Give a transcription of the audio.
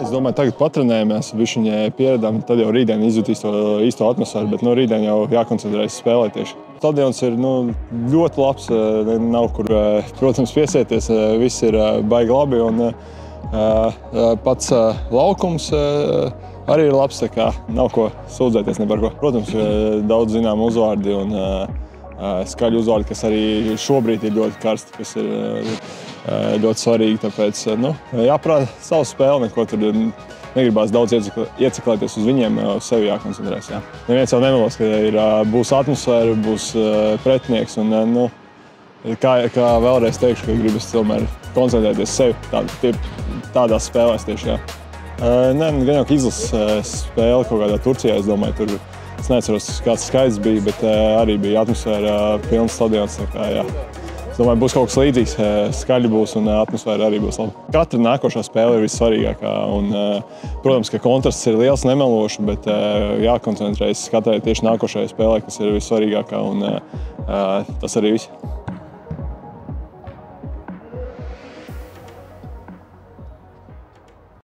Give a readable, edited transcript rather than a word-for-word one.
Es domāju, tagad patrenējamies, bišķiņ pieredām, tad jau rītdien izjutīs to īsto atmosfēru, bet rītdien jau jākoncentrējas spēlēt tieši. Stadions ir ļoti labs, nav kur, protams, piesieties, viss ir baigi labi un pats laukums arī ir labs, tā kā nav ko sūdzēties ne par ko. Protams, daudz zinām uzvārdi un skaļi uzvārdi, kas arī šobrīd ir ļoti karsti, kas ir ļoti svarīgi, tāpēc jāprāda savu spēli, neko tur negribās daudz ieciklēties uz viņiem, uz sevi jākoncentrēs. Jā. Neviens jau nemelos, ka būs atmosfēra, būs pretinieks un kā vēlreiz teikšu, ka gribas tomēr koncentrēties sevi tādās spēlēs tieši. Jā. Gan jau izlases spēle kaut kādā Turcijā, es domāju, tur es neatceros, kāds skaits bija, bet arī bija atmosfēra, pilns stadions. Jā. Es domāju, būs kaut kas līdzīgs, skaļi būs un atmosfēra arī būs laba. Katra nākošā spēle ir vissvarīgākā. Un, protams, ka kontrasts ir liels, nemelošs, bet jākoncentrējas katrai tieši nākošajai spēlē, kas ir vissvarīgākā. Un, tas arī viss.